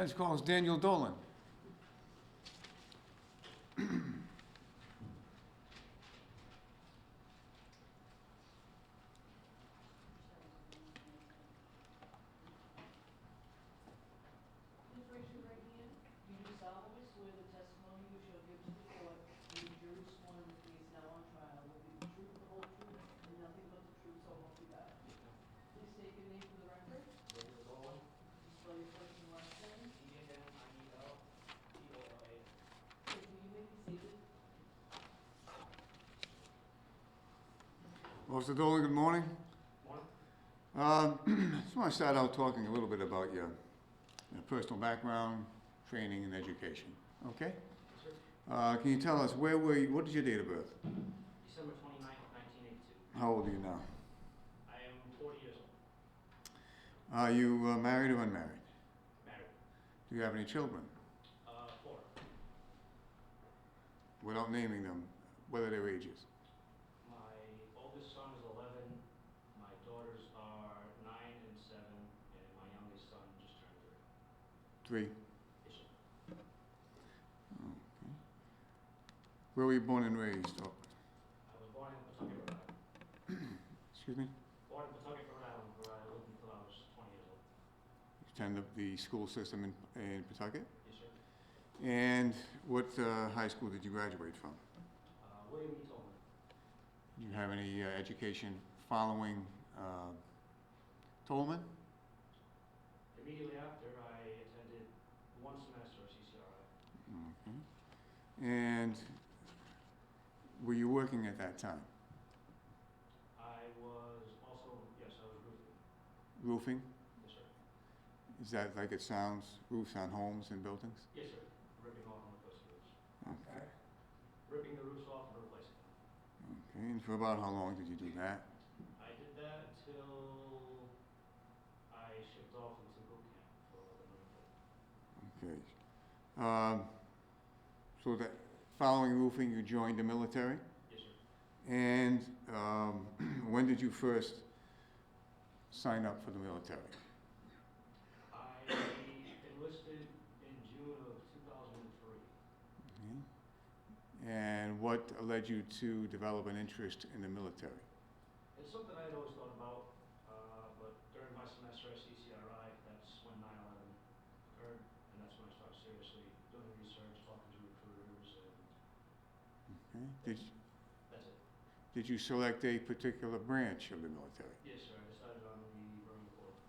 Defense calls Daniel Dolan. Please raise your right hand. Do you solemnly swear the testimony you shall give to the court and the jury sworn in the case now on trial will be the truth, the whole truth, and nothing but the truth, so help you God? Please state your name for the record. Daniel Dolan, Spell your first and last name. D-A-N-I-E-L-D-O-L-A. Thank you. You may be seated. Officer Dolan, good morning. Morning. Just want to start out talking a little bit about your personal background, training, and education. Okay? Yes, sir. Can you tell us where were you? What is your date of birth? December 29th, 1982. How old are you now? I am 40 years old. Are you married or unmarried? Married. Do you have any children? 4. Without naming them, what are their ages? My oldest son is 11. My daughters are 9 and 7. And my youngest son just turned 3. 3. Yes, sir. Okay. Where were you born and raised? Oh, I was born in Pawtucket, Rhode Island. excuse me? Born in Pawtucket, Rhode Island, where I lived until I was 20 years old. You attended the school system in Pawtucket? Yes, sir. And what high school did you graduate from? William E. Tolman. Do you have any education following Tolman? Immediately after, I attended 1 semester of CCRI. Okay. And were you working at that time? I was also, yes, I was roofing. Roofing? Yes, sir. Is that like it sounds? Roofs on homes and buildings? Yes, sir. Ripping off and replacing roofs. Okay. Ripping the roofs off and replacing them. Okay. And for about how long did you do that? I did that until I shipped off into boot camp for the Marine Corps. Okay. So that following roofing, you joined the military? Yes, sir. And when did you first sign up for the military? I enlisted in June of 2003. Okay. And what led you to develop an interest in the military? It's something I had always thought about, but during my semester at CCRI, that's when 9/11 occurred, and that's when I started seriously doing research, talking to recruiters, and Okay. that's it. Did you select a particular branch of the military? Yes, sir. I decided on the Marine Corps.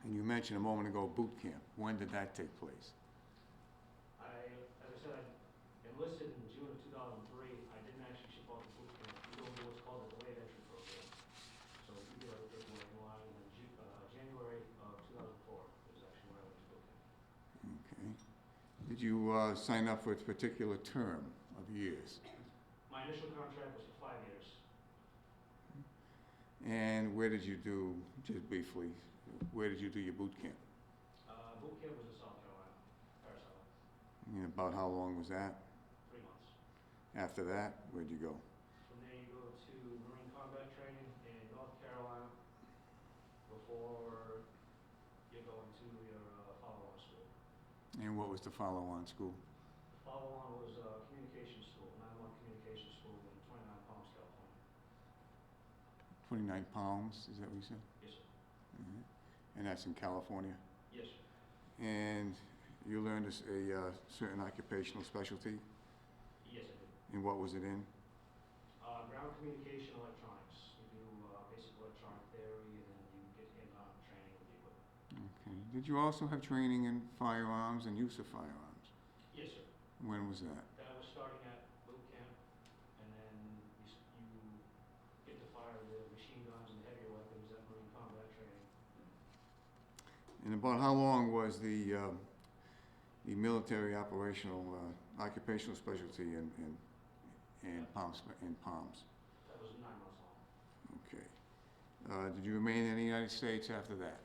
And you mentioned a moment ago boot camp. When did that take place? As I said, I enlisted in June of 2003. I didn't actually ship off to boot camp. We go into what's called a delayed entry program. So we do have a paperwork in line, and then January of 2004 is actually when I went to boot camp. Okay. Did you sign up for a particular term of years? My initial contract was for 5 years. And where did you do, just briefly, where did you do your boot camp? Boot camp was in South Carolina, Paris Island. And about how long was that? 3 months. After that, where'd you go? From there you go to Marine Combat Training in North Carolina before you go into your follow-on school. And what was the follow-on school? The follow-on was communication school, 9-month communication school in 29 Palms, California. 29 Palms, is that what you said? Yes, sir. Mhm. And that's in California? Yes, sir. And you learned a certain occupational specialty? Yes, I did. And what was it in? Ground communication electronics. You do basic electronic theory, and then you get hands-on training with the equipment. Okay. Did you also have training in firearms and use of firearms? Yes, sir. When was that? That was starting at boot camp, and then you get to fire the machine guns and heavier weapons at Marine Combat Training. And about how long was the military operational occupational specialty in Palms? That was 9 months long. Okay. Did you remain in the United States after that?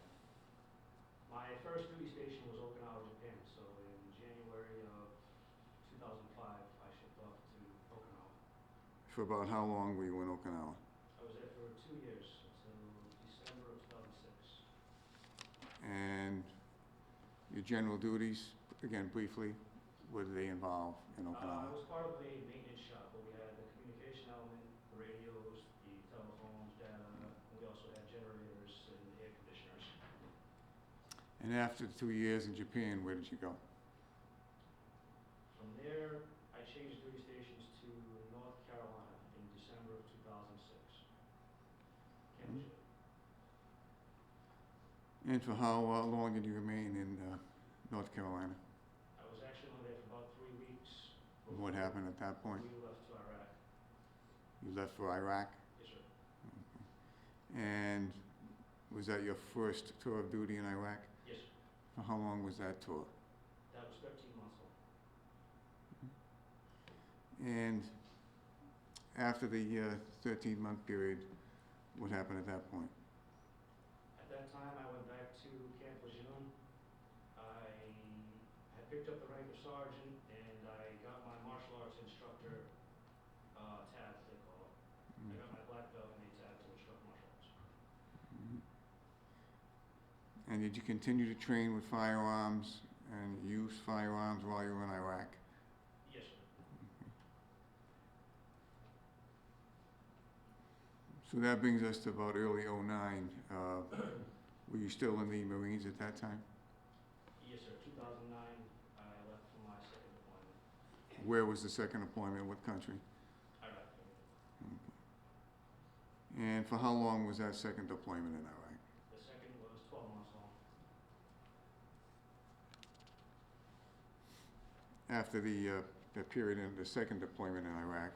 My first duty station was Okinawa, Japan. So in January of 2005, I shipped off to Okinawa. For about how long were you in Okinawa? I was there for 2 years until December of 2006. your general duties, again briefly, what do they involve in I Okinawa? was part of a maintenance shop, but we had the communication element, the radios, the telephones, data, and we also had generators and air conditioners. And after the 2 years in Japan, where did you go? From there, I changed duty stations to North Carolina in December of 2006. Camp Lejeune. And for how long did you remain in North Carolina? I was actually only there for about 3 weeks. What happened at that point? We left to Iraq. You left for Iraq? Yes, sir. And was that your first tour of duty in Iraq? Yes, sir. For how long was that tour? That was 13 months long. And after the 13-month period, what happened at that point? At that time, I went back to Camp Lejeune. I had picked up the rank of sergeant, and I got my martial arts instructor tab, they call it. I got my black belt and a tab to instruct martial arts. And did you continue to train with firearms and use firearms while you were in Iraq? Yes, sir. So that brings us to about early '09. Were you still in the Marines at that time? Yes, sir. 2009, I left for my second deployment. Where was the second deployment? What country? Iraq. And for how long was that second deployment in Iraq? The second was 12 months long. After the period in the second deployment in Iraq,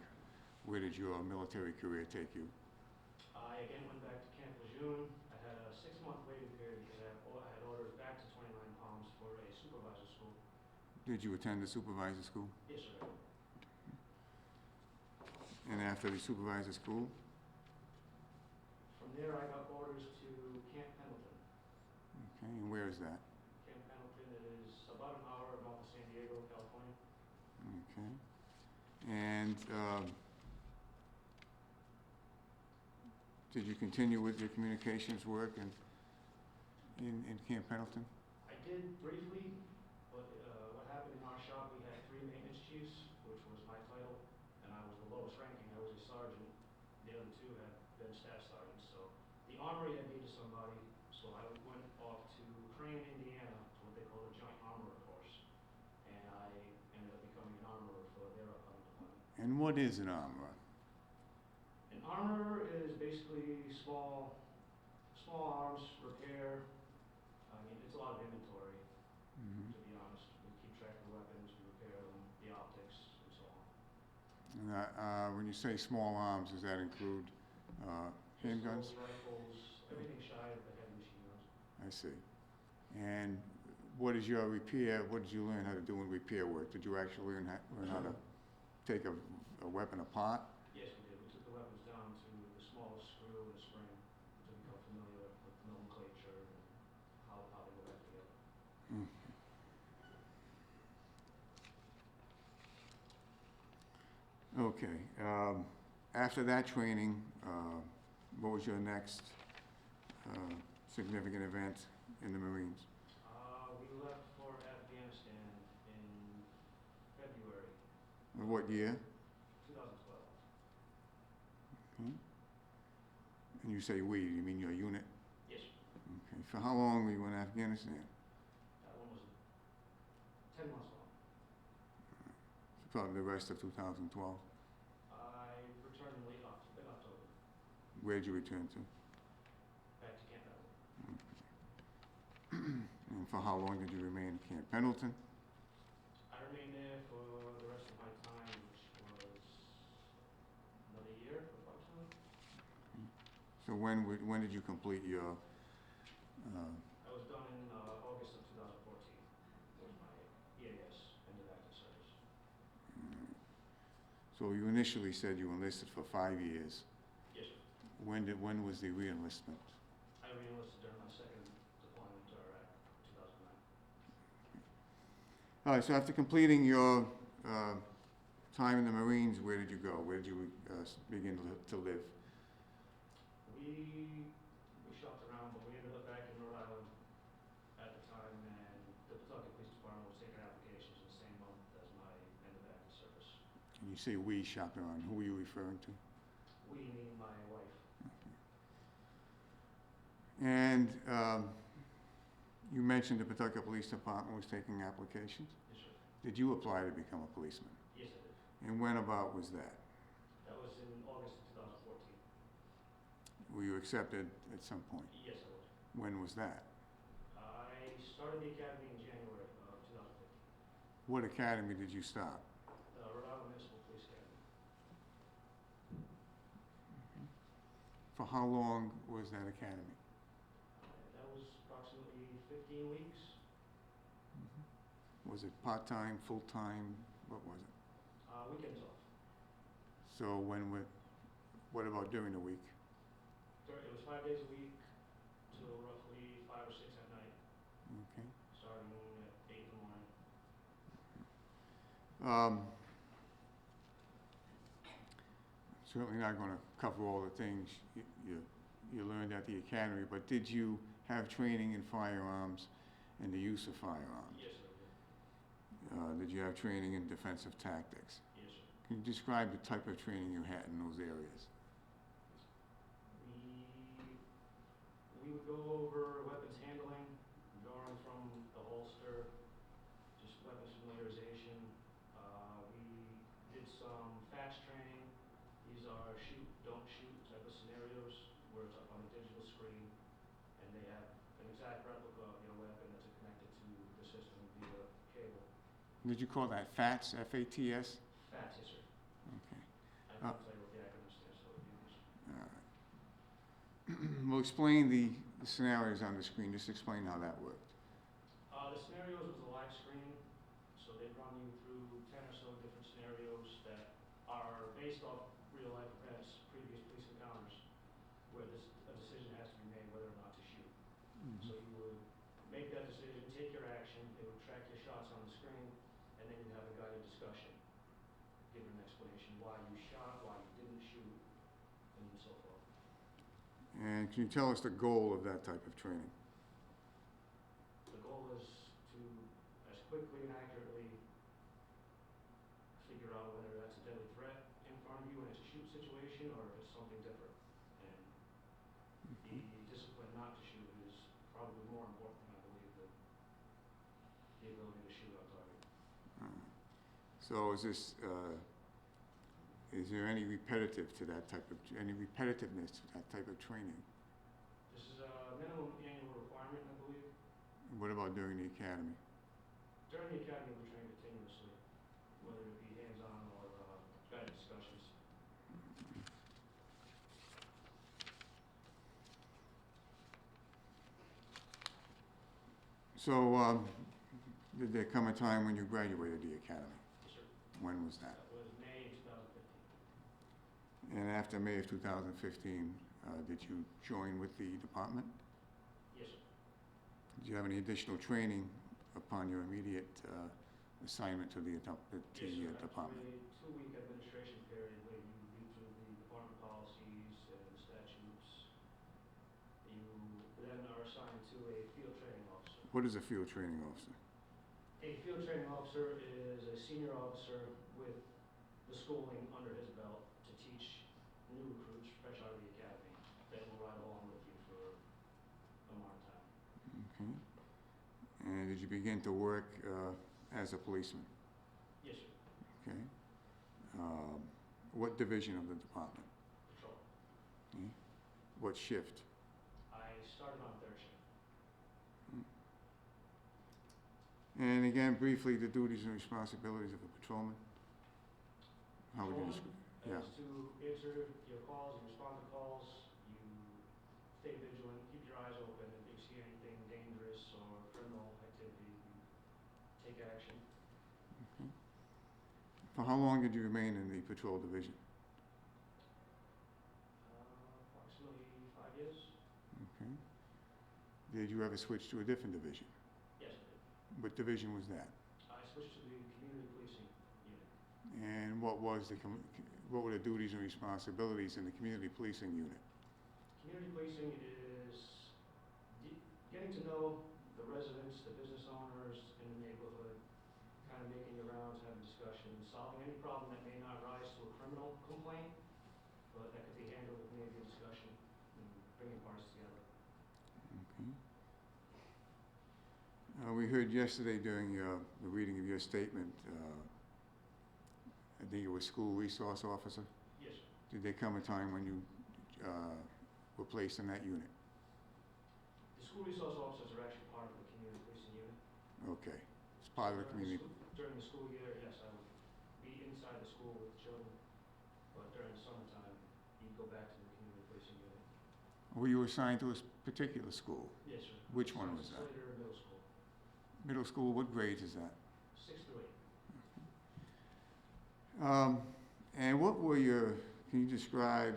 where did your military career take you? I again went back to Camp Lejeune. I had a 6-month waiting period because I had orders back to 29 Palms for a supervisor school. Did you attend the supervisor school? Yes, sir. And after the supervisor school? From there, I got orders to Camp Pendleton. Okay, and where is that? Camp Pendleton is about an hour north of San Diego, California. Okay. And did you continue with your communications work in Camp Pendleton? I did briefly, but what happened in our shop, we had 3 maintenance chiefs, which was my title, and I was the lowest ranking. I was a sergeant. The other 2 had been staff sergeants. So the armory had needed somebody, so I went off to Crane, Indiana, to what they call the Joint Armorer Course, and I ended up becoming an armorer for their upcoming deployment. And what is an armorer? An armorer is basically small arms repair. I mean, it's a lot of inventory, to be honest. We keep track of the weapons, we repair them, the optics, and so on. And when you say small arms, does that include handguns? Pistols, rifles, everything shy of the heavy machine guns. I see. And what is your repair? What did you learn how to do in repair work? Did you actually learn how to take a weapon apart? Yes, we did. We took the weapons down to the smallest screw and spring to become familiar with the nomenclature and how they go back together. Okay. After that training, what was your next significant event in the Marines? We left for Afghanistan in February What year? 2012. Okay. And you say we, you mean your unit? Yes, Okay. For how long were you in Afghanistan? that one was 10 months long. Probably the rest of 2012. I returned in late October, Where'd you return to? back to Camp Pendleton. And for how long did you remain in Camp Pendleton? I remained there for the rest of my time, which was another year, approximately. So when did you complete your I was done in August of 2014, was my EAS, end of active service. So you initially said you enlisted for 5 years. Yes, sir. When was the re-enlistment? I re-enlisted during my second deployment to Iraq, 2009. All right, so after completing your time in the Marines, where did you go? Where did you begin to live? We shopped around, but we ended up back in Rhode Island at the time, and the you say we shopped around, who are you referring to? We, meaning my wife. And you mentioned the Pawtucket Police Department was taking applications. Yes, sir. Did you apply to become a policeman? Yes, I did. And when about was that? That was in August of 2014. Were you accepted at some point? Yes, I was. When was that? I started the academy in January of 2015. What academy did you start? Rhode Island Municipal Police Academy. For how long was that academy? That was approximately 15 weeks. Was it part-time, full-time? What was it? Weekends off. So what about during the week? It was 5 days a week till roughly 5 or 6 at night, Okay. starting at 8 in the morning. Certainly not going to cover all the things you learned at the academy, but did you have training in firearms and the use of firearms? Yes, sir. I did. Did you have training in defensive tactics? Yes, sir. Can you describe the type of training you had in those areas? We would go over weapons handling, drawing from the holster, just weapons familiarization. We did some fast training. These are shoot, don't shoot type of scenarios where it's up on a digital screen and they have an exact replica of your weapon that's connected to the system via cable. Did you call that FATS, F-A-T-S? Fast, yes, sir. Okay. I can't tell you what the acronym stands for. All right. We'll explain the scenarios on the screen. Just explain how that worked. The scenarios was a live screen, so they run you through 10 or so different scenarios that are based off real life events, previous police encounters, where a decision has to be made whether or not to shoot. So you would make that decision, take your action, it would track your shots on the screen, and then you'd have a guided discussion, give an explanation why you shot, why you didn't shoot, and so forth. And can you tell us the goal of that type of training? The goal is to, as quickly and accurately, figure out whether that's a deadly threat in front of you and it's a shoot situation or if it's something different. And the discipline not to shoot is probably more important than I believe than the ability to shoot on target. So is there any repetitive to that type of, any repetitiveness to that type of training? This is a minimum annual requirement, I believe. And what about during the academy? During the academy, we train continuously, whether it be hands-on or guided discussions. So, did there come a time when you graduated the academy? Yes, sir. When was that? That was May 2015. And after May of 2015, did you join with the department? Yes, sir. Did you have any additional training upon your immediate assignment to the department? Yes, sir. Actually, a 2-week administration period where you read through the department policies and the statutes. You then are assigned to a field training officer. What is a field training officer? A field training officer is a senior officer with the schooling under his belt to teach new recruits fresh out of the academy that will ride along with you for amount of time. Okay. And did you begin to work as a policeman? Yes, sir. Okay. What division of the department? Patrol. Okay. What shift? I started on third shift. And again, briefly, the duties and responsibilities of a patrolman? How would you describe? Yeah. Is to answer your calls, you respond to calls, you stay vigilant, keep your eyes open. If you see anything dangerous or criminal activity, you take action. Okay. For how long did you remain in the patrol division? Approximately 5 years. Okay. Did you ever switch to a different division? Yes, I did. What division was that? I switched to the community policing unit. And what were the duties and responsibilities in the community policing unit? Community policing is getting to know the residents, the business owners in the neighborhood, kind of of making your rounds, having discussions, solving any problem that may not rise to a criminal complaint, but that could be handled with maybe a discussion and bringing parties together. Okay. We heard yesterday during the reading of your statement, I think it was school resource officer. Yes, sir. Did there come a time when you were placed in that unit? The school resource officers are actually part of the community policing unit. Okay, it's part of the community. During the school year, yes, I would be inside the school with the children, but during the summertime, you'd go back to the community policing unit. Were you assigned to a particular school? Yes, sir. Which one was that? Slater Middle School, Middle school, what grades is that? 6th through 8th. And what were can you describe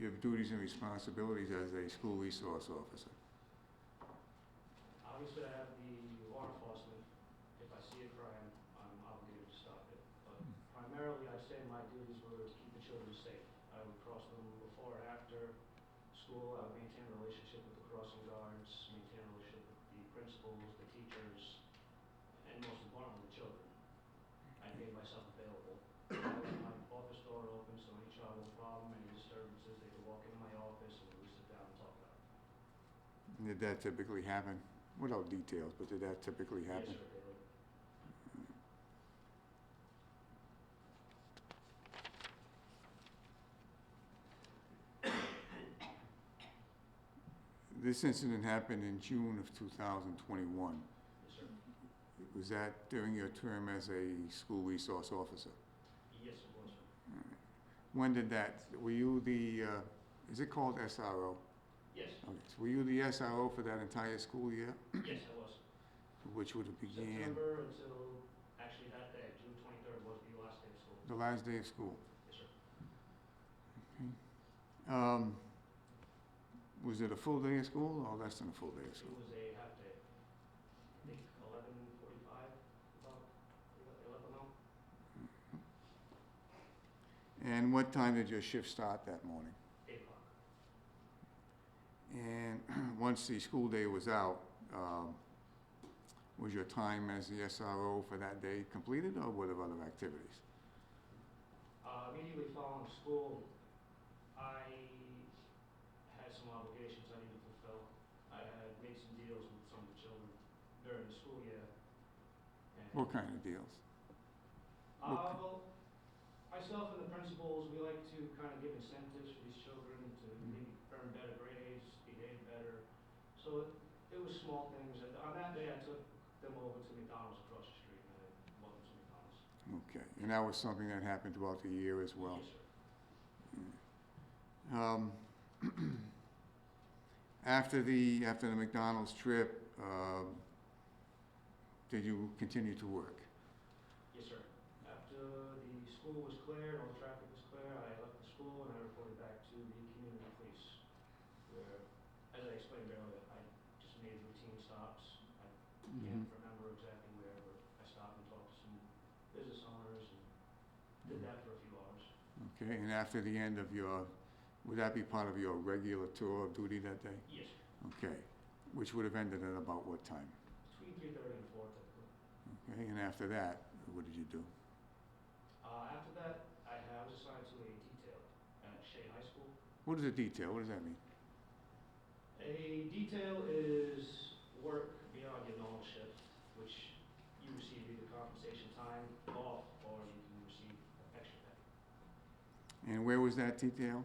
your duties and responsibilities as a school resource officer? Obviously, I have the law enforcement. If I see a crime, I'm obligated to stop it. But primarily, I'd say my duties were to keep the children safe. I would cross them before or after school. I would maintain a relationship with the crossing guards, maintain a relationship with the principals, the teachers, and most importantly, the children. I made myself available. I left my office door open, so any child with a problem, any disturbances, they could walk into my office and we would sit down and talk about it. Did that typically happen? Without details, but did that typically happen? Yes, sir, daily. This incident happened in June of 2021. Yes, sir. Was that during your term as a school resource officer? Yes, it was, sir. When did that, were you the, is it called SRO? Yes, Okay, so were you the SRO for that entire school year? yes, I was. Which would have began September until, actually that day, June 23rd was the last day of school. the last day of school? Yes, sir. Okay. Was it a full day of school or less than a full day of It school? was a half day. I think 11:45, about, they let them know. And what time did your shift start that morning? 8 o'clock. And once the school day was out, was your time as the SRO for that day completed, or were there other activities? Immediately following school, I had some obligations I needed to fulfill. I had made some deals with some of the children during the school year. And, What kind of deals? well, myself and the principals, we like to kind of give incentives for these children to maybe earn better grades, behave better. So it was small things. And on that day, I took them over to McDonald's across the street, and I welcomed to McDonald's. Okay, and that was something that happened throughout the year as well? Yes, sir. After the McDonald's trip, did you continue to work? Yes, sir. After the school was cleared, all the traffic was clear, I left the school and I reported back to the community police, where, as I explained earlier, I just made routine stops. I can't remember exactly where, but I stopped and talked to some business owners and did that for a few hours. Okay, and after the end of would that be part of your regular tour of duty that day? Yes, sir. Okay, which would have ended at about what time? Between 3:30 and 4 typically. Okay, and after that, what did you do? After that, I was assigned to a detail at Shea High School. What is a detail? What does that mean? A detail is work beyond your normal shift, which you receive either compensation time off or you can receive extra pay. And where was that detail?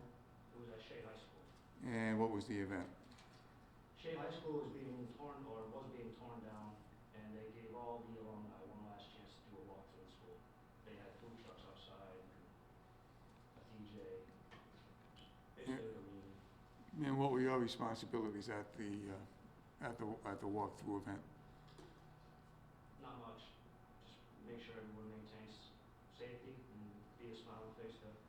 It was at Shea High School. And what was the event? Shea High School was being torn down, and they gave all the alumni one last chance to do a walk through the school. They had food trucks outside, a DJ, basically a reunion. And what were your responsibilities at the walkthrough event? Not much, just make sure everyone maintains safety and be a smiling face there.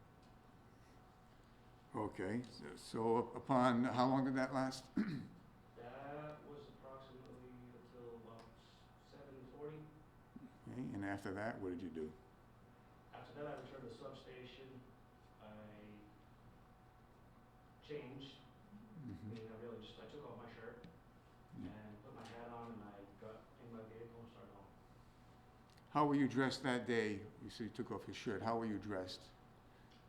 Okay, so upon, how long did that last? That was approximately until about 7:40. Okay, and after that, what did you do? After that, I returned to the substation. I changed. I mean, I took off my shirt and put my hat on, and I got in my vehicle and started home. How were you dressed that day? You said you took off your shirt. How were you dressed?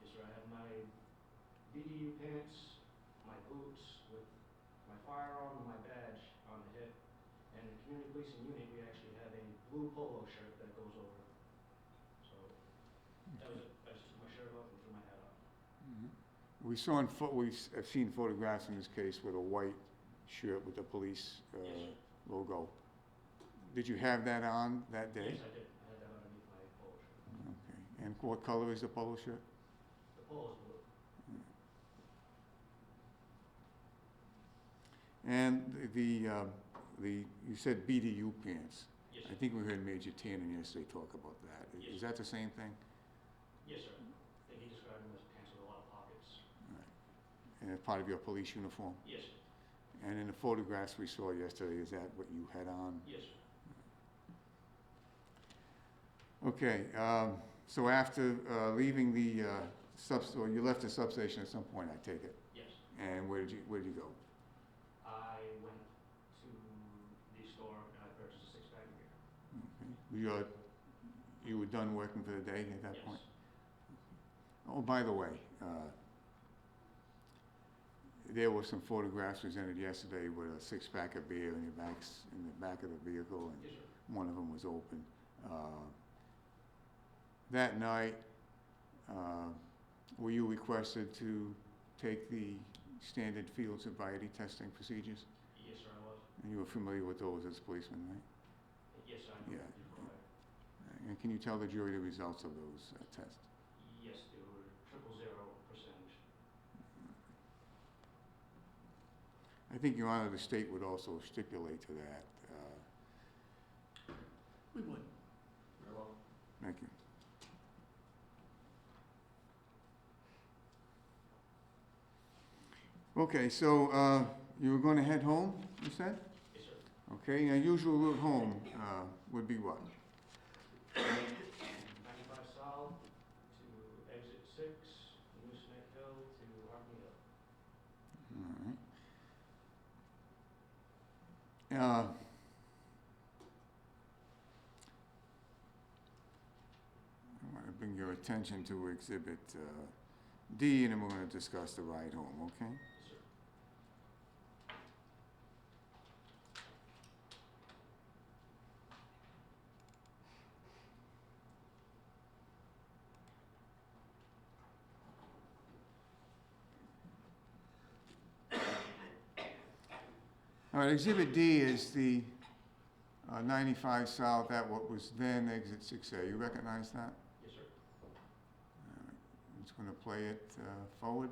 Yes, sir, I had my BDU pants, my boots with my firearm and my badge on the hip. And in the community policing unit, we actually have a blue polo shirt that goes over. So that was it. I just took my shirt off and threw my hat on. We saw I've seen photographs in this case with a white shirt with the police Yes, sir. logo. Did you have that on that day? Yes, I did. I had that underneath my polo shirt. Okay. And what color is the polo shirt? The polo is blue. And you said BDU pants. Yes, I sir. think we heard Major Tannen yesterday talk about that. Yes, Is sir. that the same thing? Yes, sir. I think he described them as pants with a lot of pockets. And it's part of your police uniform? Yes, sir. And in the photographs we saw yesterday, is that what you had on? Yes, sir. Okay, so after leaving the or you left the substation at some point, I take it? Yes. And where did you go? I went to the store and I purchased a six-pack of beer. Okay. You were done working for the day at that Yes. point? Oh, by the way, there were some photographs presented yesterday with a six-pack of beer in the back of the vehicle, and Yes, sir. one of them was open. That night, were you requested to take the standard field sobriety testing procedures? Yes, sir, I was. And you were familiar with those as a policeman, right? Yes, sir, I know. Yeah. Before I- And can you tell the jury the results of those tests? Yes, they were 000%. I think, Your Honor, the state would also stipulate to that. We would. Very well. Thank you. Okay, so you were going to head home, you said? Yes, sir. Okay, your usual route home would be what? 95 South to exit 6, New Smith Hill to Harmony Hill. All right. I want to bring your attention to Exhibit D, and then we're going to discuss the ride home, okay? Yes, sir. All right, Exhibit D is the 95 South at what was then Exit 6A. You recognize that? Yes, sir. All right. I'm just going to play it forward.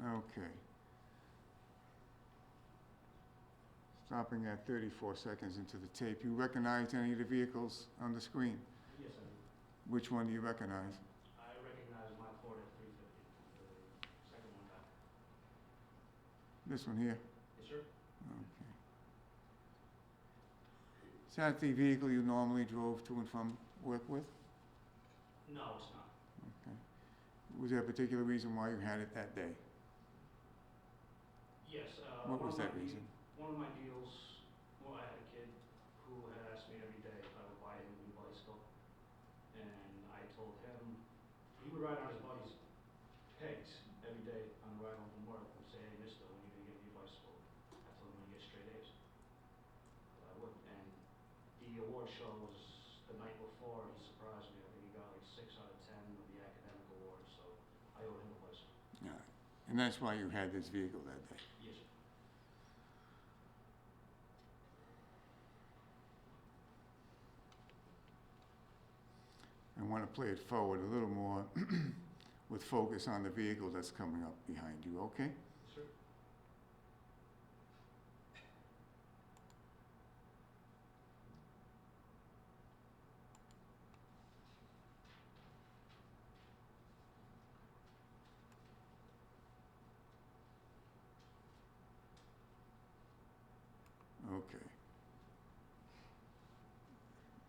Okay. Stopping at 34 seconds into the tape. You recognize any of the vehicles on the screen? Yes, I do. Which one do you recognize? I recognize my Ford F-350, the second one back. This one here? Yes, sir. Okay. Is that the vehicle you normally drove to and from work with? No, it's not. Okay. Was there a particular reason why you had it that day? Yes. What one was of that my reason? One of my deals, well, I had a kid who had asked me every day if I would buy him a new bicycle. And I told him, he would ride on his buddy's pegs every day on the ride home from work and say, hey, mister, when are you going to get a new bicycle? I told him when you get straight A's. But I would. And the award show was the night before. He surprised me. I think he got like 6 out of 10 of the academic awards. So I owed him a bicycle. All right. And that's why you had this vehicle that day? Yes, sir. I want to play it forward a little more with focus on the vehicle that's coming up behind you, okay? Yes, sir.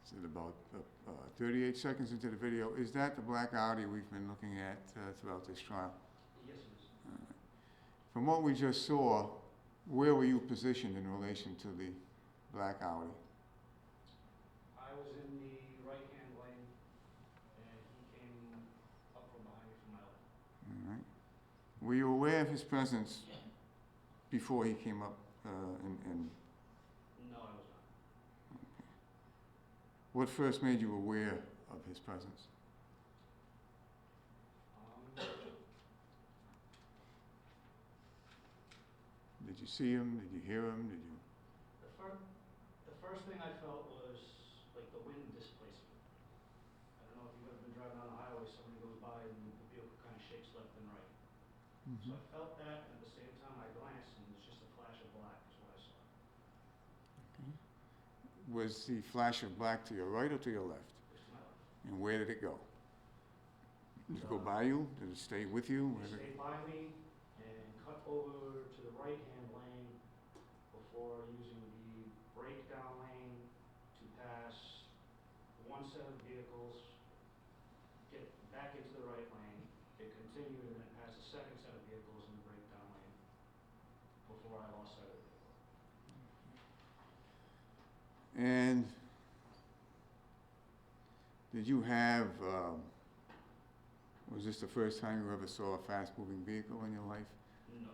Is it about 38 seconds into the video? Is that the black Audi we've been looking at throughout this trial? Yes, it is. From what we just saw, where were you positioned in relation to the black Audi? I was in the right-hand lane, and he came up from behind me from my left. All right. Were you aware of his presence before he came up and No, I was not. what first made you aware of his presence? Did you see him? Did you hear him? Did you? The first thing I felt was like the wind displacement. I don't know if you've ever been driving on the highway, somebody goes by and the vehicle kind of shakes left and right. So I felt that, and at the same time I glanced, and it's just a flash of black is what I saw. Was the flash of black to your right or to your left? It was to my left. And where did it go? Did it go by you? Did it stay with you? It stayed by me and cut over to the right-hand lane before using the breakdown lane to pass one set of vehicles, get back into the right lane, it continued, and then pass a second set of vehicles in the breakdown lane before I lost sight of the vehicle. And did you have, was this the first time you ever saw a fast-moving vehicle in your life? No,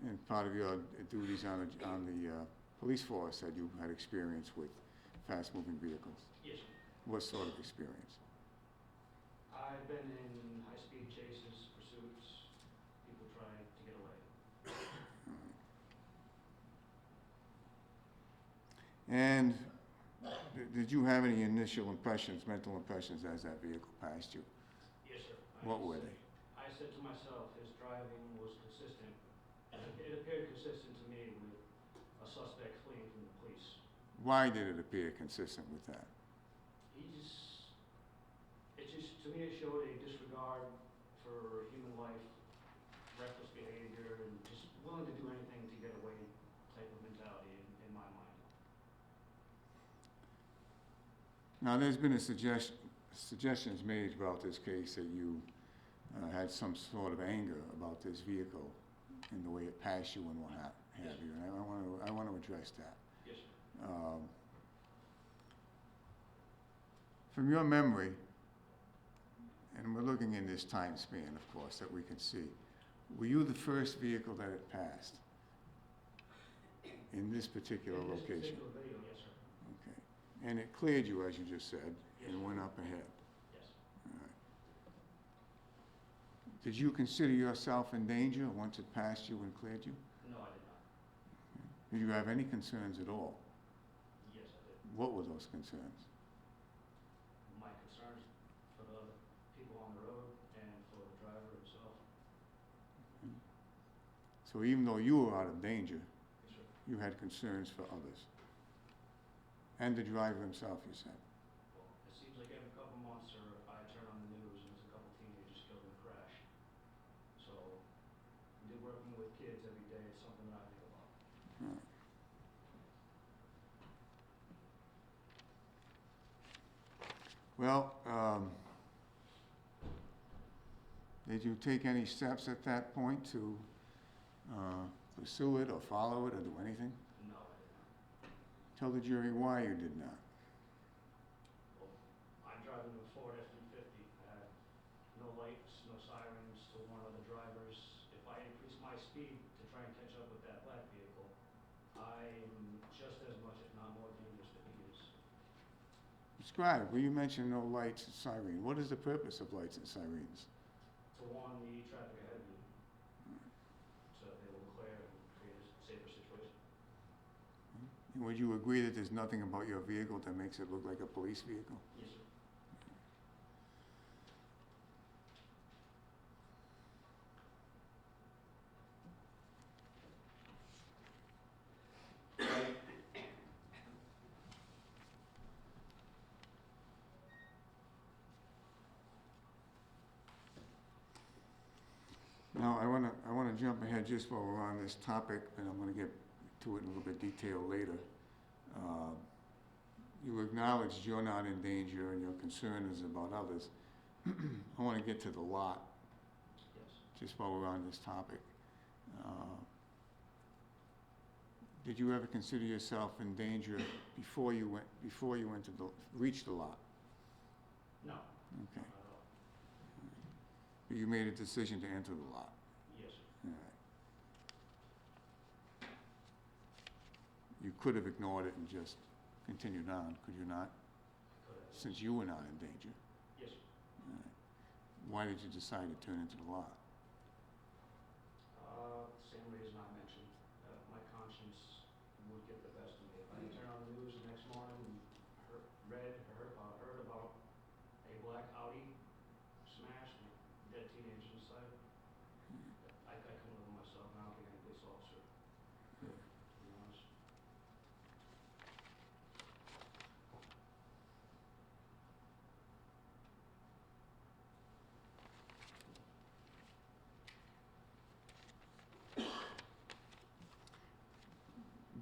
sir. And part of your duties on the police force that you had experience with fast-moving vehicles? Yes, sir. What sort of experience? I've been in high-speed chases, pursuits, people trying to get away. And did you have any initial impressions, mental impressions, as that vehicle passed you? Yes, sir. What were they? I said to myself, his driving was consistent. It appeared consistent to me with a suspect fleeing from the police. Why did it appear consistent with that? To me, it showed a disregard for human life, reckless behavior, and just willing to do anything to get away type of mentality in my mind. Now, there's been suggestions made about this case that you had some sort of anger about this vehicle and the way it passed you and what have you, and I want to address that. Yes, sir. From your memory, and we're looking in this time span, of course, that we can see, were you the first vehicle that it passed in this particular In this location? particular video, yes, sir. Okay. And it cleared you, as you just said, and went up ahead. Yes. All right. Did you consider yourself in danger once it passed you and cleared you? No, I did not. Did you have any concerns at all? Yes, I did. What were those concerns? My concerns for the people on the road and for the driver himself. So even though you were out of danger, Yes, sir. you had concerns for others. And the driver himself, you said. Well, it seems like every couple months, sir, I turn on the news and there's a couple teenagers killed in a crash. So, working with kids every day is something that I think about. All right. Well, did you take any steps at that point to pursue it or follow it or do anything? No, I did not. Tell the jury why you did not. Well, I'm driving a Ford F-350. I have no lights, no sirens to warn other drivers. If I increase my speed to try and catch up with that black vehicle, I'm just as much, if not more dangerous than he is. Describe, well, you mentioned no lights and siren. What is the purpose of lights and sirens? To warn the traffic ahead of me, so that they will clear and create a safer situation. And would you agree that there's nothing about your vehicle that makes it look like a police vehicle? Yes, sir. Now, I wanna jump ahead just while we're on this topic, and I'm gonna get to it in a little bit detail later. you acknowledged you're not in danger and your concern is about others. I want to get to the lot, Yes. just while we're on this topic. Did you ever consider yourself in danger before you went to reach the lot? No, Okay. not at all. But you made a decision to enter the lot? Yes, sir. All right. You could have ignored it and just continued on, could you not? Could have. Since you were not in danger? Yes, sir. All right. Why did you decide to turn into the lot? Same reason I mentioned, my conscience would get the best of me. If I turn on the news the next morning and heard about a black Audi smashed with dead teenagers inside, I couldn't live with myself, and I don't think any police officer could, to be honest.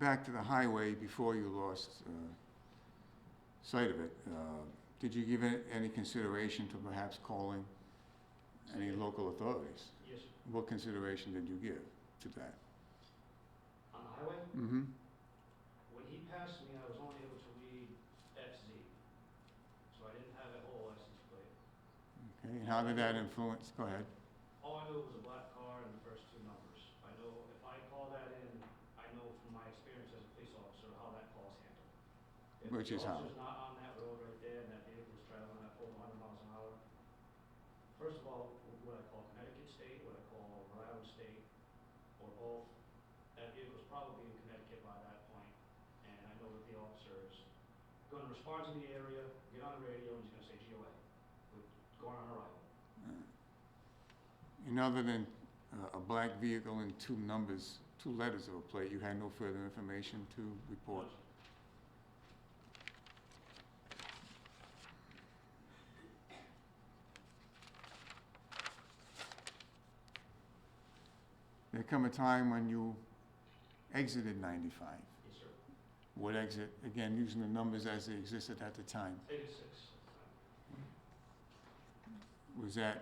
Back to the highway before you lost sight of it, did you give it any consideration to perhaps calling any local authorities? Yes, sir. What consideration did you give to that? On the highway, Mm-hmm. when he passed me, I was only able to read FZ, so I didn't have a whole license plate. Okay, and how did that influence, go ahead. All I knew was a black car and the first two numbers. I know if I call that in, I know from my experience as a police officer how that call is handled. If Which the is how? officer's not on that road right there and that vehicle is traveling at over 100 miles an hour, first of all, what I call Connecticut State, what I call Rhode Island State, or both, that vehicle's probably in Connecticut by that point, and I know that the officer is going to respond to the area, get on the radio, and he's going to say GOA, with going on arrival. And other than a black vehicle and two letters of a plate, you had no further information to report? There come a time when you exited 95. Yes, sir. What exit? Again, using the numbers as they existed at the time. 86.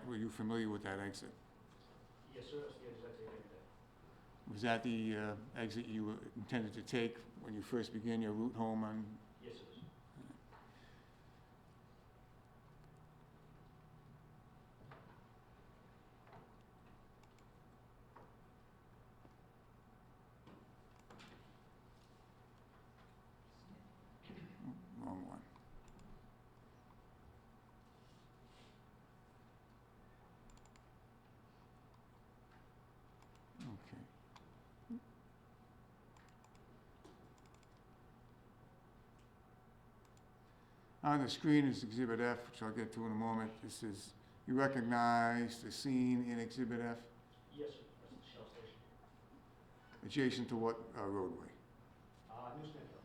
Were you familiar with that exit? Yes, sir, that's the exit I take every day. Was that the exit you intended to take when you first began your route home on? Yes, it is. Wrong one. Okay. On the screen is Exhibit F, which I'll get to in a moment. This is, you recognize the scene in Exhibit F, Yes, sir, that's the Shell station. adjacent to what roadway? New Smithfield.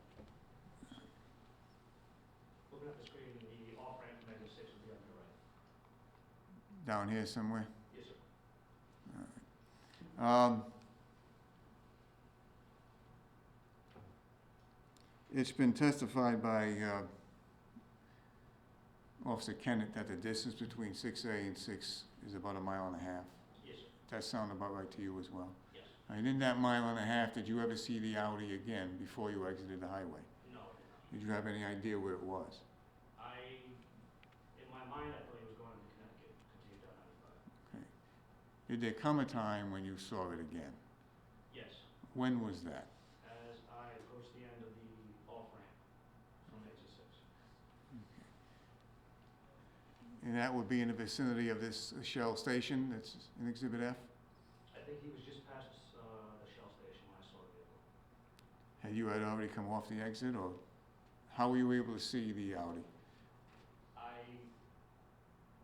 Looking at the screen, the off-ramp from exit 6 would be on your right. Down here somewhere? Yes, sir. It's been testified by Officer Kennett that the distance between 6A and 6 is about 1.5 miles. Yes, sir. That sound about right to you as well? Yes. And in that 1.5 miles, did you ever see the Audi again before you exited the highway? No, I did not. Did you have any idea where it was? In my mind, I thought he was going to Connecticut, continue down 95. Okay. Did there come a time when you saw it again? Yes, When was that? as I approached the end of the off-ramp from exit 6. And that would be in the vicinity of this Shell station that's in Exhibit F? I think he was just past the Shell station when I saw the vehicle. Had you already come off the exit, or how were you able to see the Audi? I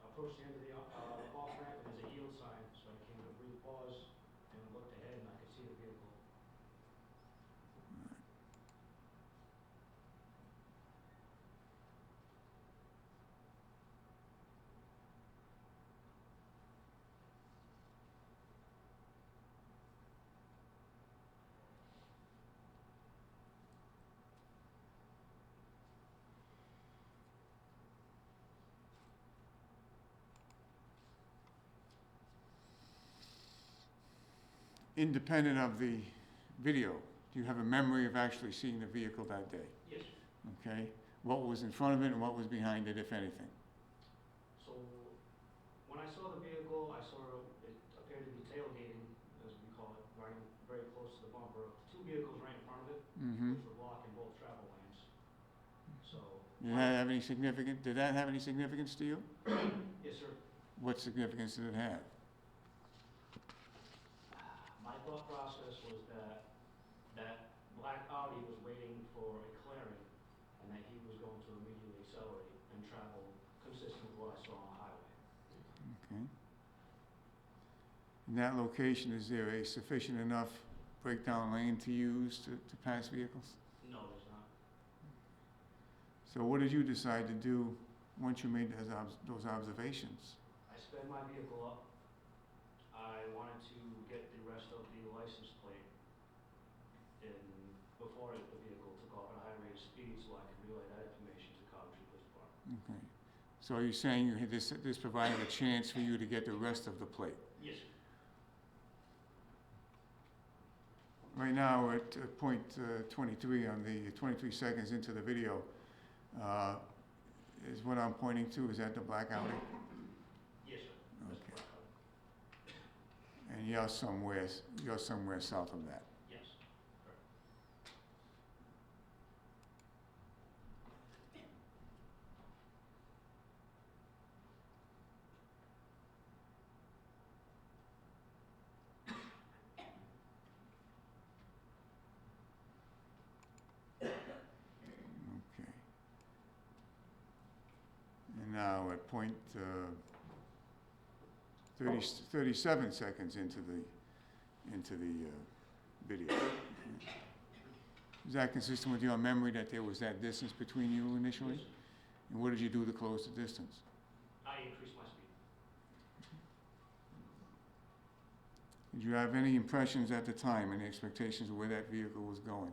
approached the end of the off-ramp, and there's a yield sign, so I came to a brief pause and looked ahead, and I could see the vehicle. independent of the video, do you have a memory of actually seeing the vehicle that day? Yes. Okay? What was in front of it and what was behind it, if anything? So, when I saw the vehicle, I saw it appeared to be tailgating, as we call it, running very close to the bumper. Two vehicles right in front of it, Mm-hmm. which were blocking both travel lanes. So, Did that have any significance to you? yes, sir. What significance did it have? My thought process was that that black Audi was waiting for a clearing and that he was going to immediately accelerate and travel consistent with what I saw on the highway. Okay. In that location, is there a sufficient enough breakdown lane to use to pass vehicles? No, there's not. So what did you decide to do once you made those observations? I sped my vehicle up. I wanted to get the rest of the license plate before the vehicle took off at a high rate of speed so I could relay that information to Coventry Police Department. Okay. So are you saying this provided a chance for you to get the rest of the plate? Yes, sir. Right now, we're at point 23 on the 23 seconds into the video. Is what I'm pointing to, is that the black Audi? Yes, sir. That's Okay. black Audi. And you're somewhere south of that. Yes, correct. Okay. And now at point 37 seconds into the video. Is that consistent with your memory that there was that distance between you initially? Yes, sir. And what did you do to close the distance? I increased my speed. Did you have any impressions at the time, any expectations of where that vehicle was going?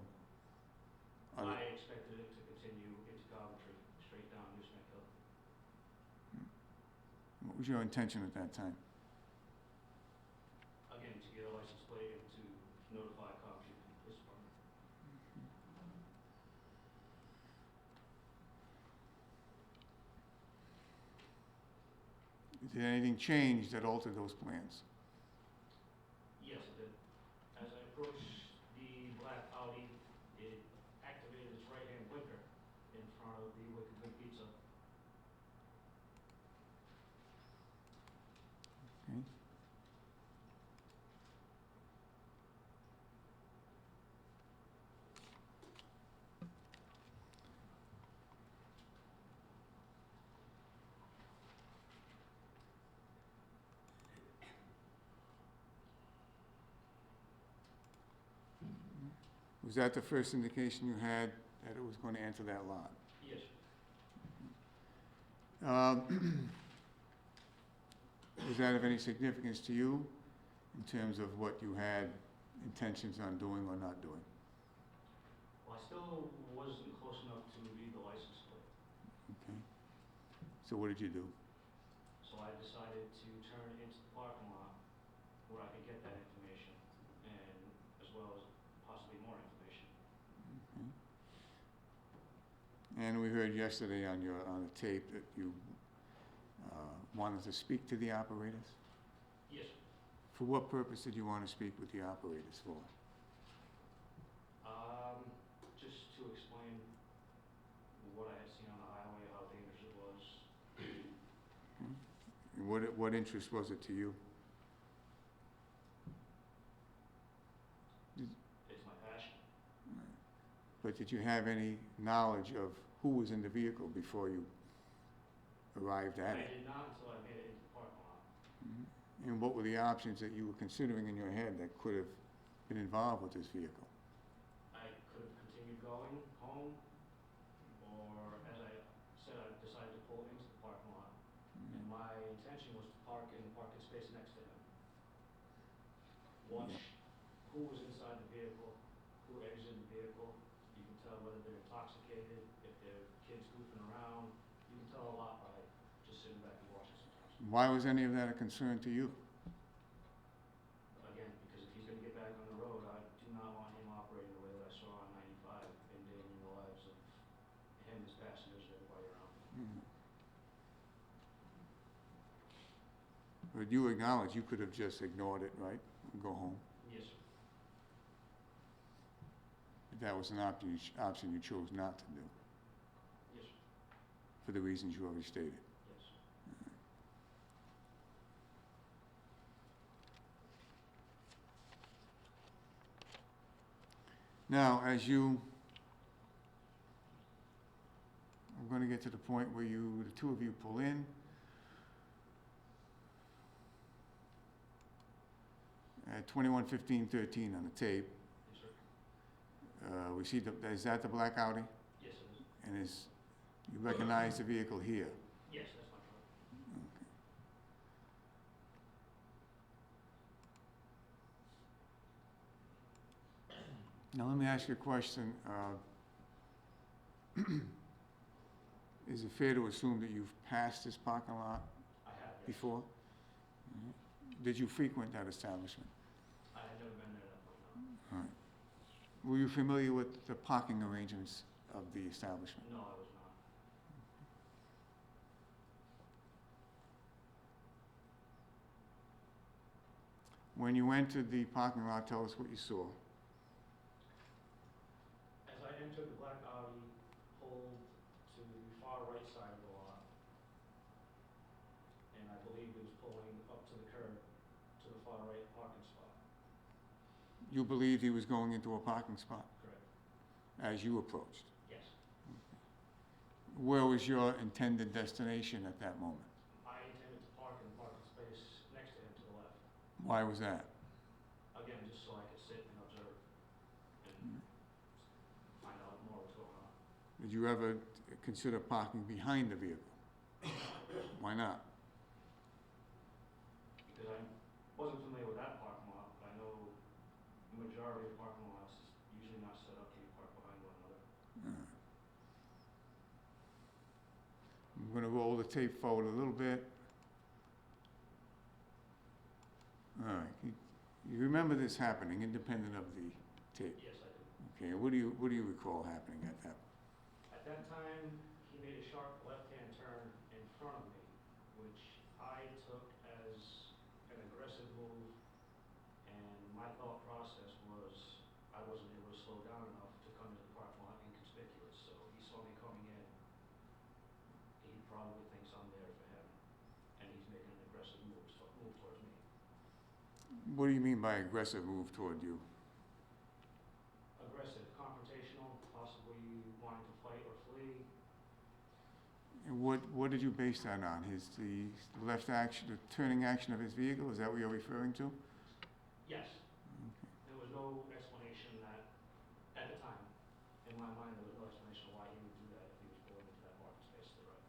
Other- I expected it to continue into Coventry, straight down Newsnack Hill. What was your intention at that time? Again, to get a license plate and to notify Coventry Police Department. Did anything change that altered those plans? Yes, it did. As I approached the black Audi, it activated its right-hand blinker in front of the Wicked Good Pizza. Okay. Was that the first indication you had that it was going to enter that lot? Yes, Was that of any significance to you in terms of what you had intentions on doing or not doing? well, I still wasn't close enough to read the license plate, Okay. So what did you do? so I decided to turn into the parking lot where I could get that information, and as well as possibly more information. Okay. And we heard yesterday on the tape that you wanted to speak to the operators? Yes, For what purpose did you want to speak with the operators for? just to explain what I had seen on the highway, how dangerous it was. And what interest was it to you? It's my passion. But did you have any knowledge of who was in the vehicle before you arrived at I it? did not until I made it into the parking lot. And what were the options that you were considering in your head that could have been involved with this vehicle? I could have continued going home, or as I said, I decided to pull into the parking lot. And my intention was to park in the parking space next to him. Watch who was inside the vehicle, who exited the vehicle. You can tell whether they're intoxicated, if they're kids goofing around. You can tell a lot by just sitting back and watching sometimes. Why was any of that a concern to you? Again, because if he's gonna get But you acknowledge you could have just ignored it, right, and go home? Yes, sir. But that was an option you chose not to do, Yes, sir. for the reasons you already stated. Yes. Now, as you, I'm gonna get to the point where you, the two of you pull in. At 21:15:13 on the tape, Yes, sir. we see is that the black Audi? Yes, it is. And you recognize the vehicle here? Yes, that's my truck. Now, let me ask you a question. Is it fair to assume that you've passed this parking lot I have, yes. before? Did you frequent that establishment? I had never been there that point, no. All right. Were you familiar with the parking arrangements of the establishment? No, I was not. When you entered the parking lot, tell us what you saw. As I entered, the black Audi pulled to the far right side of the lot. And I believe it was pulling up to the curb to the far right parking spot. You believed he was going into a parking spot Correct. as you approached. Yes. Where was your intended destination at that moment? I intended to park in the parking space next to him to the left. Why was that? Again, just so I could sit and observe and find out more what's going on. Did you ever consider parking behind the vehicle? Why not? Because I wasn't familiar with that parking lot, but I know the majority of parking lots is usually not set up to be parked behind one another. I'm going to roll the tape forward a little bit. All right. You remember this happening independent of the tape? Yes, I do. Okay. What do you recall happening at that? At that time, he made a sharp left-hand turn in front of me, which I took as an aggressive move, and my thought process was I wasn't able to slow down enough to come into the parking lot inconspicuous, so he saw me coming in. He probably thinks I'm there for him, and he's making an aggressive move towards me. What do you mean by aggressive move toward you? Aggressive, confrontational, possibly wanting to fight or flee. And what did you base that on? The left action, the turning action of his vehicle? Is that what you're referring to? Yes. There was no explanation that, at the time, in my mind, there was no explanation why he would do that if he was pulling into that parking space to the right.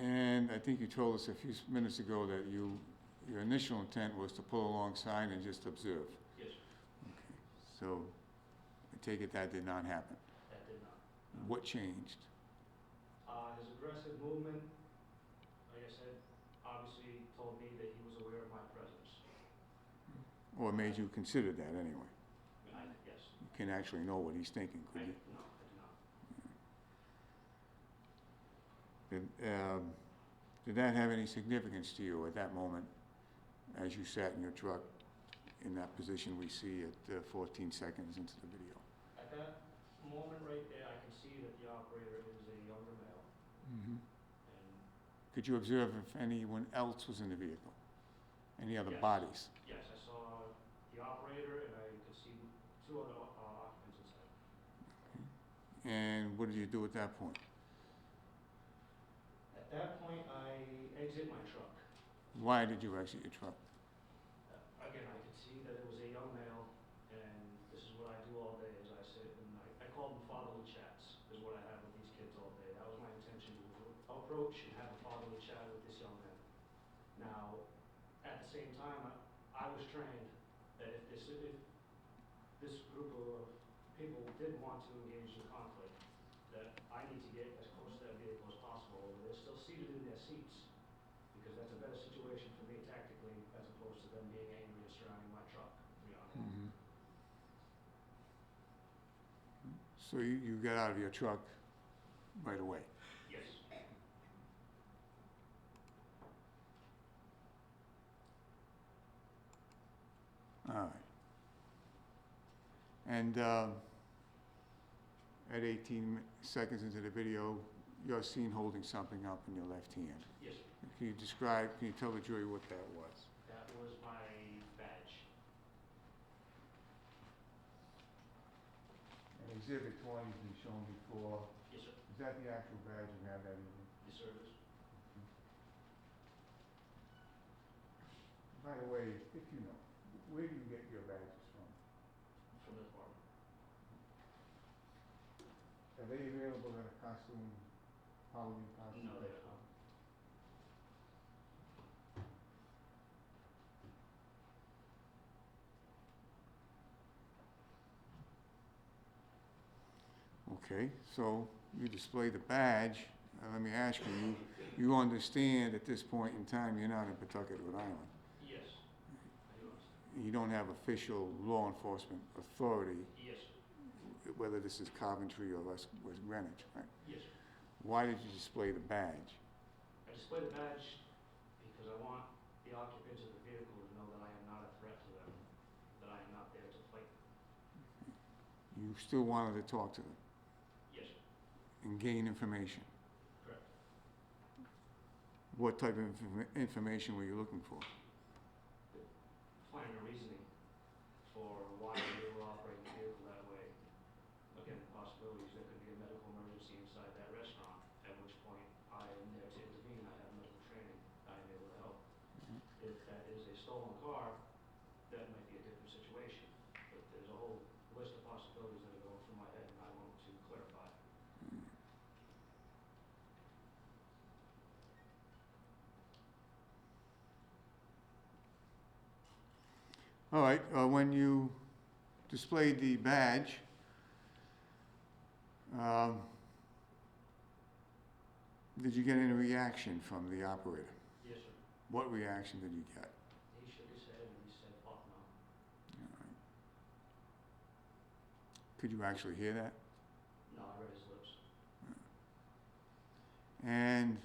And I think you told us a few minutes ago that your initial intent was to pull alongside and just observe. Yes, Okay. So I take it that did not happen. that did not. No. What changed? His aggressive movement, like I said, obviously told me that he was aware of my presence. Or made you consider that anyway? Yes. You can actually know what he's thinking, could you? No, I do not. Did that have any significance to you at that moment as you sat in your truck in that position we see at 14 seconds into the video? At that moment right there, I can see that the operator is a younger male, and Could you observe if anyone else was in the vehicle? Any other Yes. bodies? yes, I saw the operator and I could see two other occupants inside. And what did you do at that point? At that point, I exit my truck. Why did you exit your truck? Again, I could see that it was a young male, and this is what I do all day, is I sit and I call them fatherly chats, is what I have with these kids all day. That was my intention, to approach and have a fatherly chat with this young man. Now, at the same time, I was trained that if this group of people did want to engage in conflict, that I need to get as close to that vehicle as possible. They're still seated in their seats, because that's a better situation for me tactically So you got out of your truck right away? Yes. All right. And at 18 seconds into the video, you're seen holding something up in your left hand. Yes, sir. Can you tell the jury what that was? That was my badge. And Exhibit 20 has been shown before. Yes, sir. Is that the actual badge you have that evening? Yes, sir, it is. By the way, if you know, where do you get your badges from? From the department. Are they available at a costume, Halloween costume? No, they are not. Okay, so you display the badge. Let me ask you, you understand at this point in time you're not in Pawtucket, Rhode Island. Yes, I do understand. You don't have official law enforcement authority, Yes, sir. whether this is Coventry or West Greenwich, right? Yes, sir. Why did you display the badge? I display the badge because I want the occupants of the vehicle to know that I am not a threat to them, that I am not there to fight them. You still wanted to talk to them Yes, sir. and gain information. Correct. What type of information were you looking for? Find a reasoning for why they were operating the vehicle that way. Again, possibilities, there could be a medical emergency inside that restaurant, at which point I am there to intervene, I have medical training, I am able to help. If that is a stolen car, that might be a different situation, but there's a whole list of possibilities that are going through my head, and I want to clarify. All right, when you displayed the badge, did you get any reaction from the operator? Yes, sir. What reaction did you get? He shook his head and he said, fuck no. All right. Could you actually hear that? No, I read his lips. And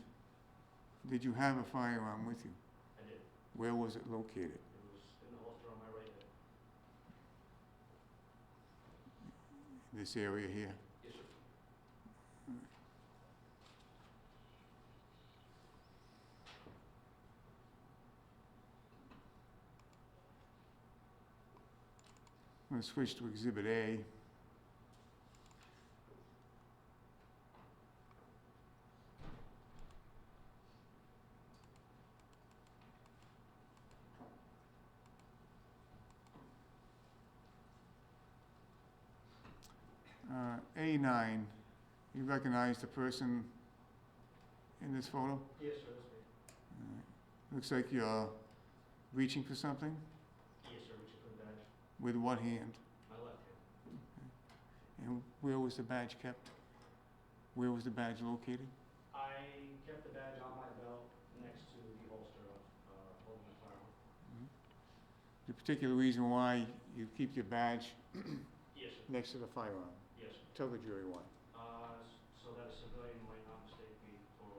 did you have a firearm with you? I did. Where was it located? It was in the holster on my right hip. This area here? Yes, sir. I'm going to switch to Exhibit A. A9, you recognize the person in this photo? Yes, sir, that's me. Looks like you're reaching for something. Yes, sir, reaching for the badge. With what hand? My left hand. And where was the badge kept? Where was the badge located? I kept the badge on my belt next to the holster of holding my firearm. The particular reason why you keep your badge Yes, sir. next to the firearm? Yes, sir. Tell the jury why. So that a civilian might not mistake me for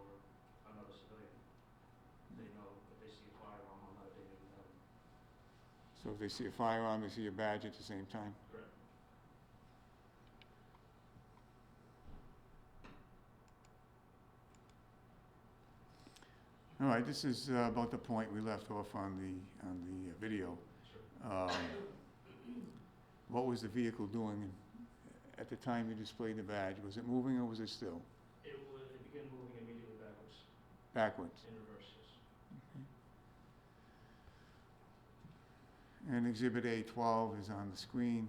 another civilian. They know if they see a firearm, I'm not a danger to them. So if they see a firearm, they see a badge at the same time? Correct. All right, this is about the point we left off on the video. Sure. What was the vehicle doing at the time you displayed the badge? Was it moving or was it still? It began moving immediately backwards, Backwards. in reverse, yes. And Exhibit A12 is on the screen.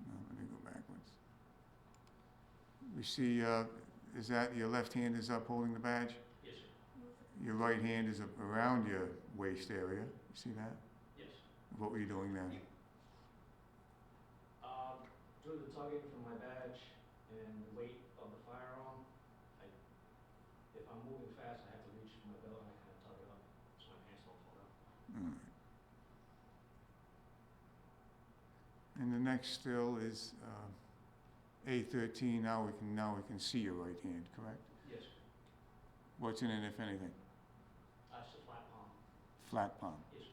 No, let me go backwards. We see, is that your left hand is up holding the badge? Yes, sir. Your right hand is up around your waist area. You see that? Yes. What were you doing then? Due to the tugging from my badge and the weight of the firearm, if I'm moving fast, I have to reach And the next still is A13. Now we can see your right hand, correct? Yes, sir. What's in it, if anything? That's the flat palm. Flat palm. Yes,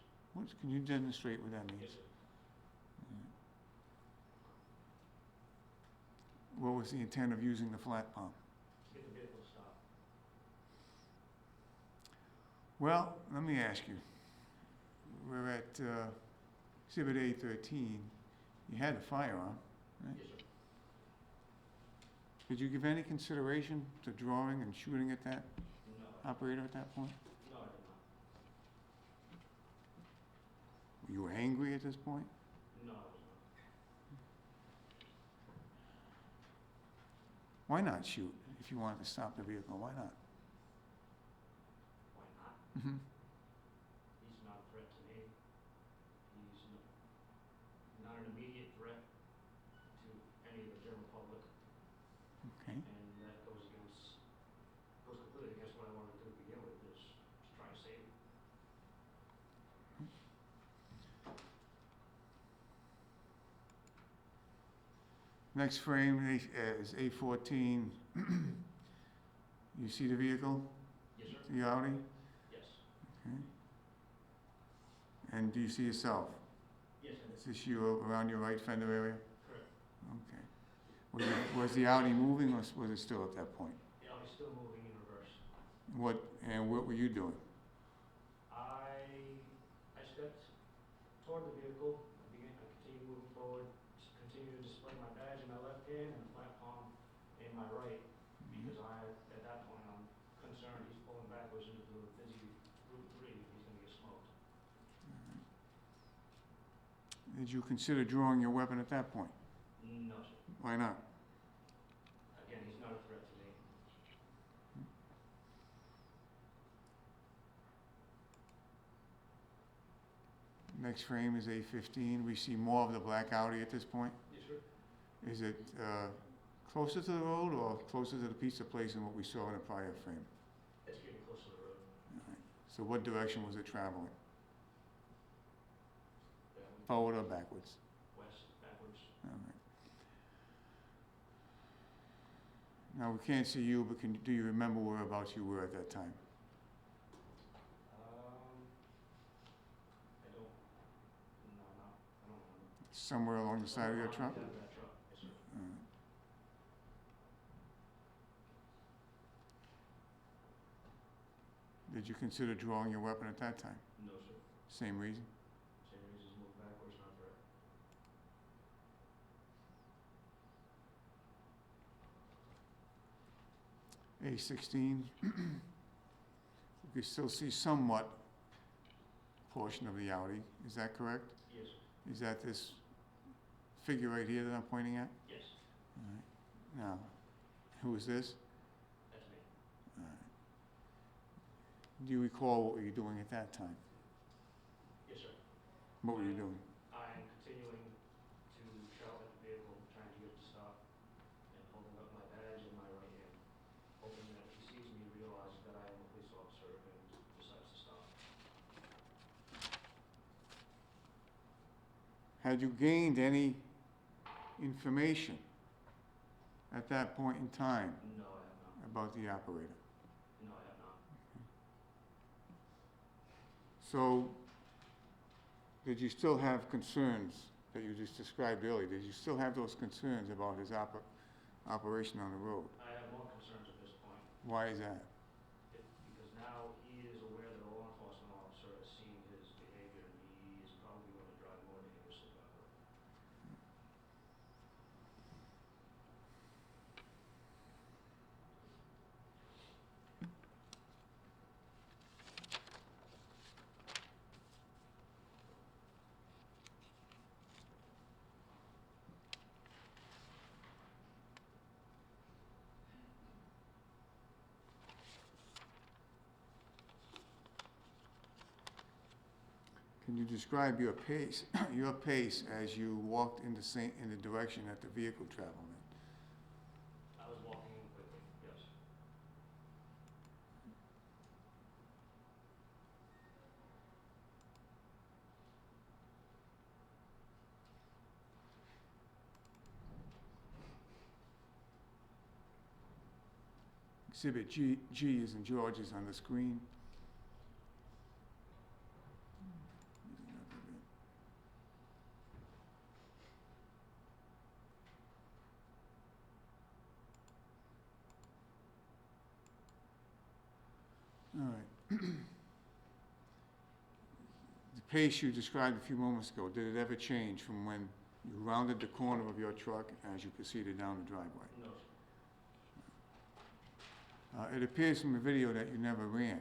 sir. Can you demonstrate what that Yes, means? sir. What was the intent of using the flat palm? Get the vehicle to stop. Well, let me ask you. We're at Exhibit A13. You had a firearm. Yes, sir. Did you give any consideration to drawing and shooting at that No, operator at that point? no, I did not. Were you angry at this point? No, I was not. Why not shoot if you wanted to stop the vehicle? Why not? Why not? Mm-hmm. He's not a threat to me. He's not an immediate threat to any of the general public, Okay. and that goes completely against what I wanted to do to begin with, is to try to save him. Next frame is A14. You see the vehicle, Yes, sir. the Audi? Yes. Okay. And do you see yourself? Yes, I Is did. this you around your right fender area? Correct. Okay. Was the Audi moving, or was it still at that point? The Audi's still moving in reverse. What were you doing? I stepped toward the vehicle. I continued moving forward, continued to display my badge in my left hand and a flat palm in my right, because at that point, I'm concerned he's pulling backwards into the busy Route 3, he's gonna get smoked. Did you consider drawing your weapon at that point? No, sir. Why not? Again, he's not a threat to me. Next frame is A15. We see more of the black Audi at this point. Yes, sir. Is it closer to the road or closer to the pizza place than what we saw in the prior frame? It's getting close to the road. All right. So what direction was it traveling? Yeah, Forward or backwards? west, backwards. All right. Now, we can't see you, but do you remember whereabouts you were at that time? I don't, no, I don't remember. Somewhere along the side of your truck? Yeah, that truck, yes, sir. All right. Did you consider drawing your weapon at that time? No, sir. Same reason? Same reasons, move backwards, not threat. A16. You can still see somewhat portion of the Audi. Is that correct? Yes, sir. Is that this figure right here that I'm pointing at? Yes, All right. Now, who is this? that's me. All right. Do you recall what were you doing at that time? Yes, sir. What were you doing? I am continuing to shout at the vehicle, trying to get it to stop, and holding up my badge in my right hand, hoping that if he sees me, realizes that I am a police officer and decides to stop. Had you gained any information at that point in time No, I have not. about the operator? No, I have not. So, did you still have concerns that you just described earlier? Did you still have those concerns about his operation on the road? I have more concerns at this point, Why is that? because now he is aware that a law enforcement officer has seen his behavior, and he is probably going to drive more dangerously that way. Can you describe your pace, your pace as you walked in the direction that the vehicle traveled in? I was walking in quickly, yes. Exhibit G is in George is on the screen. All right. The pace you described a few moments ago, did it ever change from when you rounded the corner of your truck as you proceeded down the driveway? No, sir. It appears from the video that you never ran.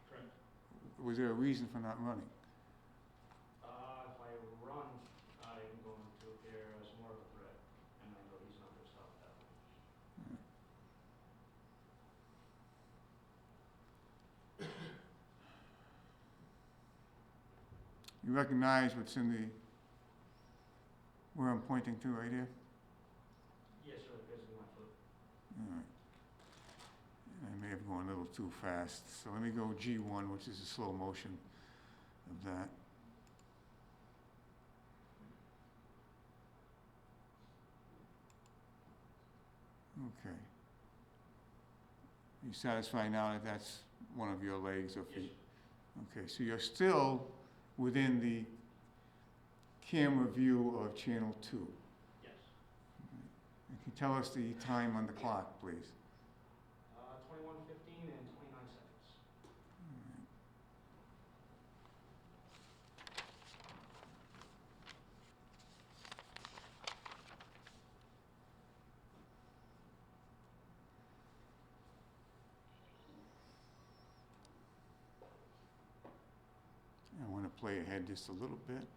Correct. Was there a reason for not running? If I run, I'm going to appear as more of a threat, and I know he's not gonna stop at that point. You recognize what's in the, where I'm pointing to right here? Yes, sir, basically my foot. All right. I may have gone a little too fast, so let me go G1, which is a slow motion of that. Okay. You satisfied now that that's one of your legs or Yes, feet? sir. Okay, so you're still within the camera view of channel 2. Yes. And can you tell us the time on the clock, please? 21:15 and 29 seconds. I want to play ahead just a little bit.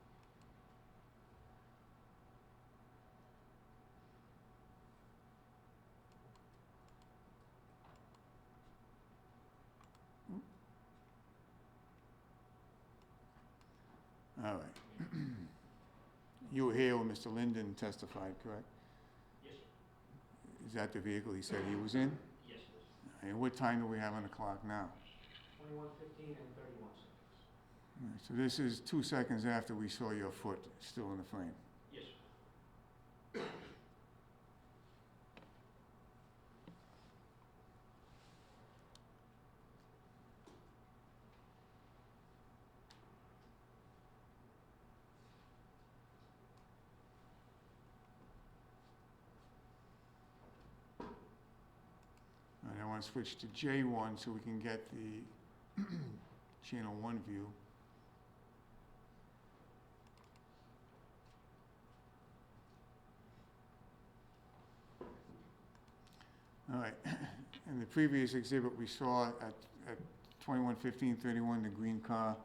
All right. You were here when Mr. Linden testified, correct? Yes, sir. Is that the vehicle he said he was in? Yes, it is. And what time do we have on the clock now? 21:15 and 31 seconds. All right, so this is 2 seconds after we saw your foot still in the frame. Yes, sir. All right, I want to switch to J1 so we can get the channel 1 view. All right, in the previous exhibit, we saw at 21:15:31, the green car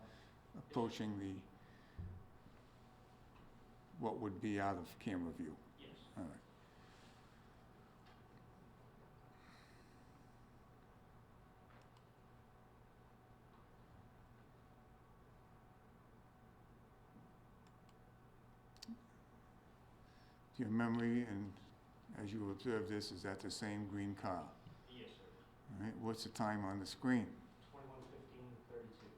approaching the, what would be out of camera view. Yes. All right. To your memory, and as you observe this, is that the same green car? Yes, sir. All right, what's the time on the screen? 21:15:32.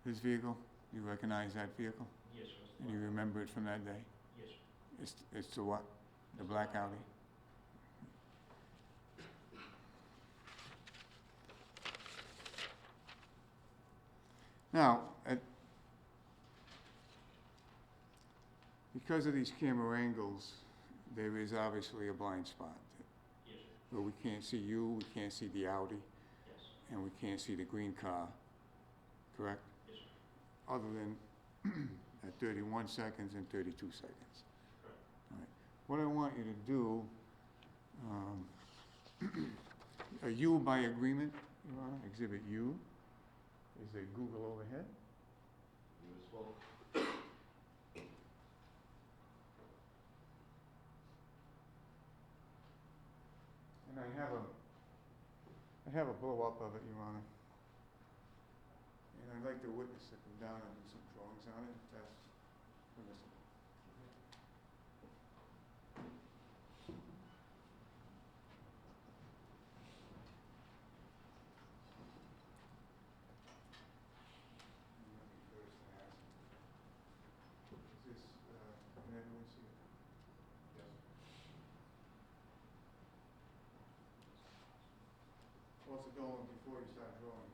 This vehicle, you recognize that vehicle? Yes, sir. It's the And you black- remember it from that day? Yes, sir. It's the what? The black Audi? Now, because of these camera angles, there is obviously a blind spot Yes, sir. where we can't see you, we can't see the Audi, Yes. and we can't see the green car, correct? Yes, sir. Other than at 31 seconds and 32 seconds. Correct. All right. What I want you to do, are you by agreement, Your Honor, Exhibit U, is a Google overhead? You as well. And I have a blow-up of it, Your Honor. And I'd like the witness to come down and do some drawings on it, if that's permissible. Can everyone see it? Yes. Also, Dolan, before you start drawing,